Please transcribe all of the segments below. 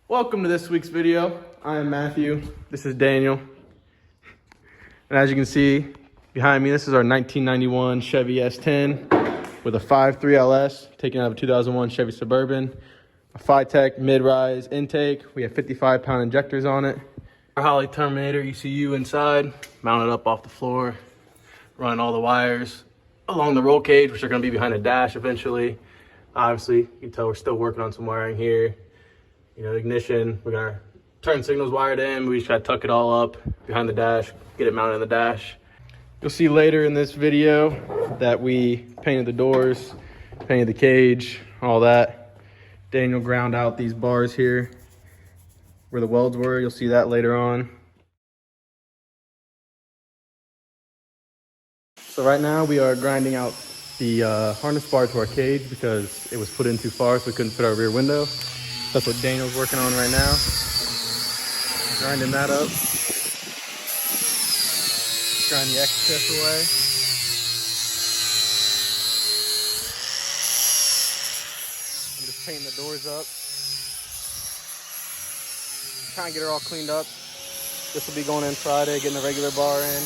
Welcome to this week's video. I am Matthew. This is Daniel. And as you can see behind me, this is our 1991 Chevy S10 with a 5.3 LS taken out of a 2001 Chevy Suburban. A Phi-Tech mid-rise intake. We have 55-pound injectors on it. Our Holley Terminator ECU inside, mounted up off the floor, running all the wires along the roll cage, which are going to be behind the dash eventually. Obviously, you can tell we're still working on some wiring here. You know, ignition, we got our turn signals wired in. We just got to tuck it all up behind the dash, get it mounted in the dash. You'll see later in this video that we painted the doors, painted the cage, all that. Daniel ground out these bars here where the welds were. You'll see that later on. So right now we are grinding out the harness bar to our cage because it was put in too far, so we couldn't fit our rear window. That's what Daniel's working on right now. Grinding that up. Grind the excess away. I'm just painting the doors up. Trying to get her all cleaned up. This will be going in Friday, getting the regular bar in.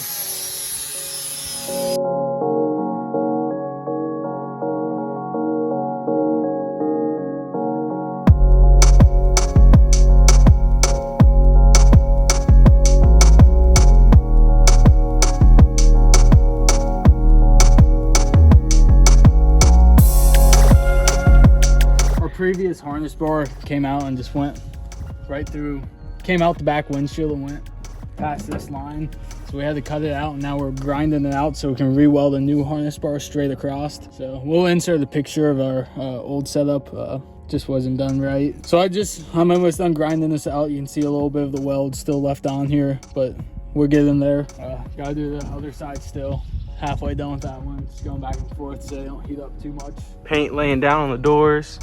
Previous harness bar came out and just went right through, came out the back windshield and went past this line, so we had to cut it out, and now we're grinding it out so we can re-weld a new harness bar straight across. So we'll insert a picture of our old setup. Just wasn't done right, so I'm almost done grinding this out. You can see a little bit of the weld still left on here, but we're getting there. Gotta do the other side still. Halfway done with that one, just going back and forth so they don't heat up too much. Paint laying down on the doors.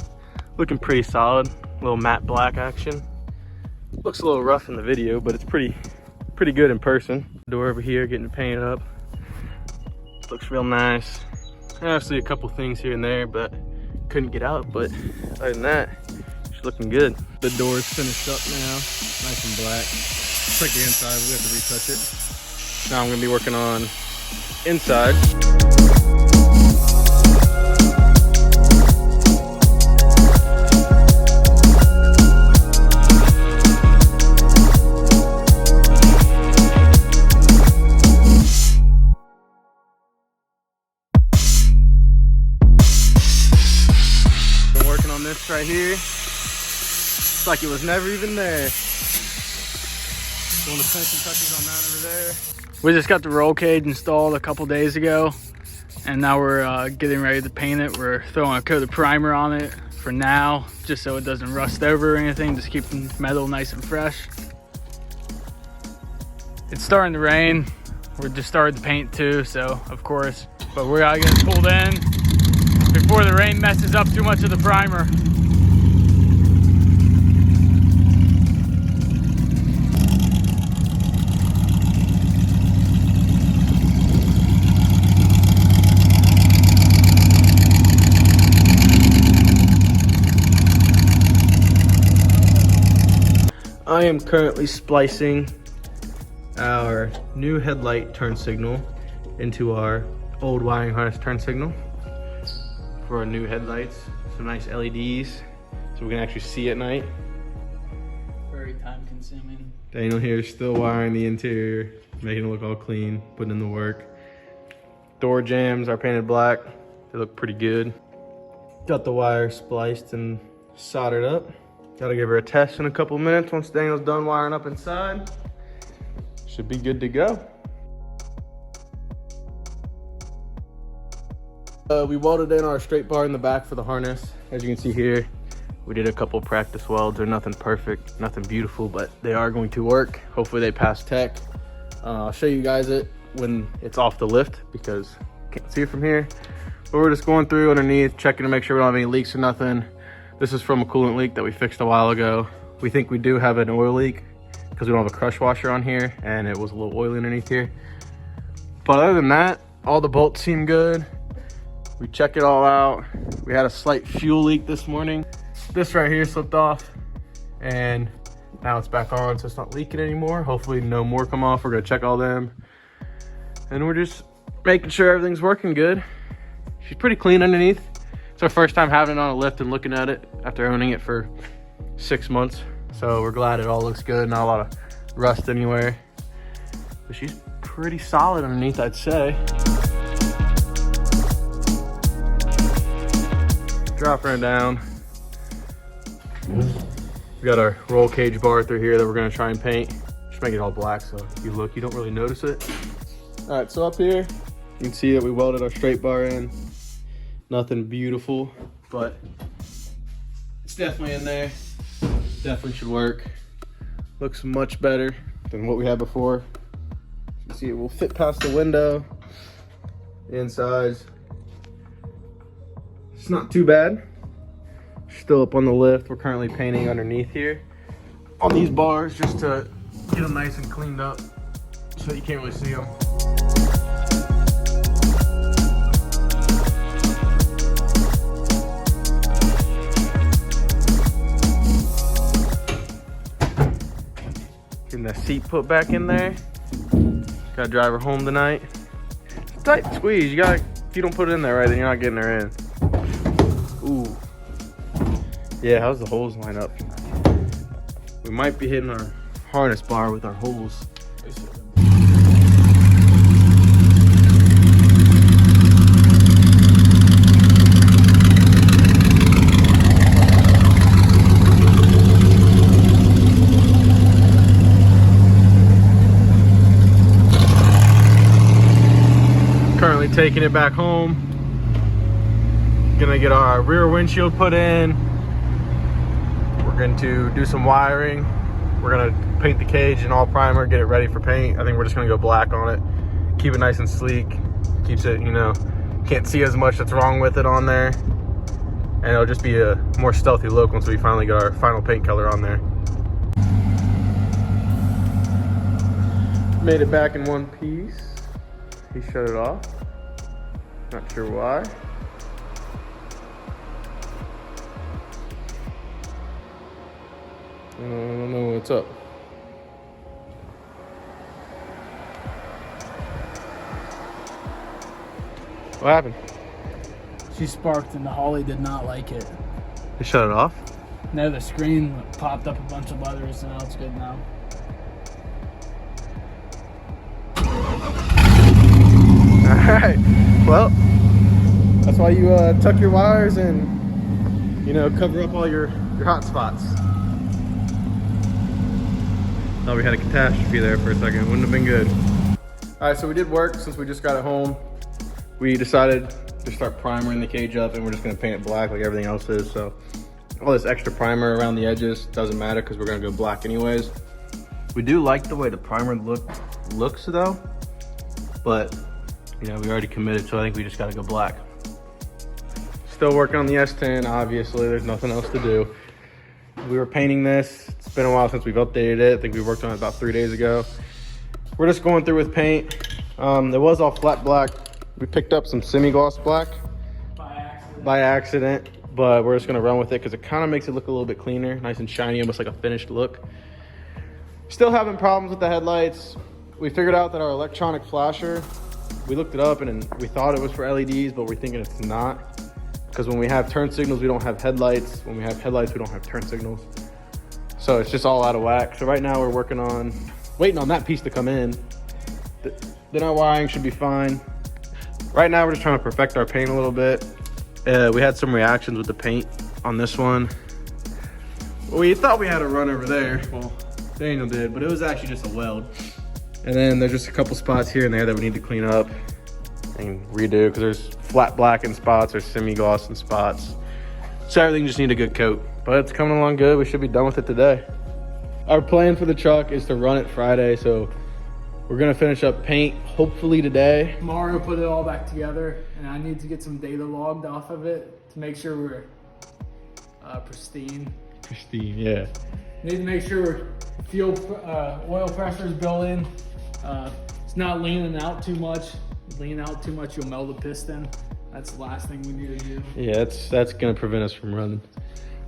Looking pretty solid, a little matte black action. Looks a little rough in the video, but it's pretty good in person. Door over here getting painted up. Looks real nice. Obviously a couple things here and there, but couldn't get out. But other than that, it's looking good. The door's finished up now, nice and black. Just like the inside, we have to retouch it. Now I'm gonna be working on inside. This right here, it's like it was never even there. Doing the finishing touches on that over there. We just got the roll cage installed a couple days ago, and now we're getting ready to paint it. We're throwing a coat of primer on it for now, just so it doesn't rust over or anything, just keep the metal nice and fresh. It's starting to rain. We're just started to paint too, so of course, but we gotta get it pulled in before the rain messes up too much of the primer. I am currently splicing our new headlight turn signal into our old wiring harness turn signal for our new headlights. Some nice LEDs so we can actually see at night. Very time consuming. Daniel here is still wiring the interior, making it look all clean, putting in the work. Door jambs are painted black. They look pretty good. Got the wire spliced and soldered up. Gotta give her a test in a couple minutes once Daniel's done wiring up inside. Should be good to go. We welded in our straight bar in the back for the harness. As you can see here, we did a couple practice welds. They're nothing perfect, nothing beautiful, but they are going to work. Hopefully they pass tech. I'll show you guys it when it's off the lift because I can't see it from here. But we're just going through underneath, checking to make sure we don't have any leaks or nothing. This is from a coolant leak that we fixed a while ago. We think we do have an oil leak because we don't have a crush washer on here and it was a little oily underneath here. But other than that, all the bolts seem good. We checked it all out. We had a slight fuel leak this morning. This right here slipped off. and now it's back on, so it's not leaking anymore. Hopefully no more come off. We're gonna check all them, and we're just making sure everything's working good. She's pretty clean underneath. It's our first time having it on a lift and looking at it after owning it for 6 months. So we're glad it all looks good, not a lot of rust anywhere. But she's pretty solid underneath, I'd say. Dropping her down. We got our roll cage bar through here that we're gonna try and paint. Just make it all black, so if you look, you don't really notice it. All right, so up here, you can see that we welded our straight bar in. Nothing beautiful, but it's definitely in there. Definitely should work. Looks much better than what we had before. You can see it will fit past the window. The insides. It's not too bad. Still up on the lift. We're currently painting underneath here on these bars just to get them nice and cleaned up so that you can't really see them. Getting the seat put back in there. Gotta drive her home tonight. Tight squeeze. You gotta, if you don't put it in there right, then you're not getting her in. Ooh. Yeah, how's the holes line up? We might be hitting our harness bar with our holes. Currently taking it back home. Gonna get our rear windshield put in. We're going to do some wiring. We're gonna paint the cage in all primer, get it ready for paint. I think we're just gonna go black on it. Keep it nice and sleek. Keeps it, you know, can't see as much that's wrong with it on there. And it'll just be a more stealthy look once we finally get our final paint color on there. Made it back in one piece. He shut it off. Not sure why. I don't know what's up. What happened? She sparked and the Holly did not like it. They shut it off? No, the screen popped up a bunch of letters and now it's good now. Alright, well, that's why you tuck your wires and, you know, cover up all your hot spots. Thought we had a catastrophe there for a second. Wouldn't have been good. All right, so we did work since we just got it home. We decided to start primering the cage up, and we're just gonna paint it black like everything else is. So all this extra primer around the edges doesn't matter because we're gonna go black anyways. We do like the way the primer looks though, but you know, we already committed, so I think we just gotta go black. Still working on the S10, obviously. There's nothing else to do. We were painting this. It's been a while since we've updated it. I think we worked on it about 3 days ago. We're just going through with paint. It was all flat black. We picked up some semi-gloss black by accident, but we're just gonna run with it because it kind of makes it look a little bit cleaner, nice and shiny, almost like a finished look. Still having problems with the headlights. We figured out that our electronic flasher, we looked it up and we thought it was for LEDs, but we're thinking it's not. Because when we have turn signals, we don't have headlights. When we have headlights, we don't have turn signals. So it's just all out of whack. So right now we're waiting on that piece to come in. Then our wiring should be fine. Right now we're just trying to perfect our paint a little bit. We had some reactions with the paint on this one. We thought we had a run over there. Well, Daniel did, but it was actually just a weld. And then there's just a couple spots here and there that we need to clean up and redo because there's flat black in spots, there's semi-gloss in spots. So everything just needs a good coat, but it's coming along good. We should be done with it today. Our plan for the truck is to run it Friday, so we're gonna finish up paint hopefully today. Mario put it all back together and I need to get some data logged off of it to make sure we're pristine. Pristine, yeah. Need to make sure oil pressure is built in. It's not leaning out too much. Lean out too much, you'll melt the piston. That's the last thing we need to do. Yeah, that's gonna prevent us from running.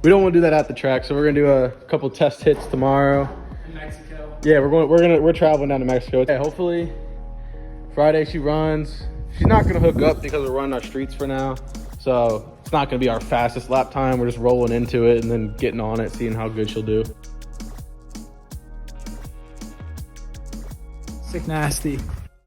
we don't want to do that at the track, so we're gonna do a couple test hits tomorrow. In Mexico. Yeah, we're traveling down to Mexico. Okay, hopefully Friday she runs. She's not gonna hook up because we're running our streets for now, so it's not gonna be our fastest lap time. We're just rolling into it and then getting on it, seeing how good she'll do. Sick nasty.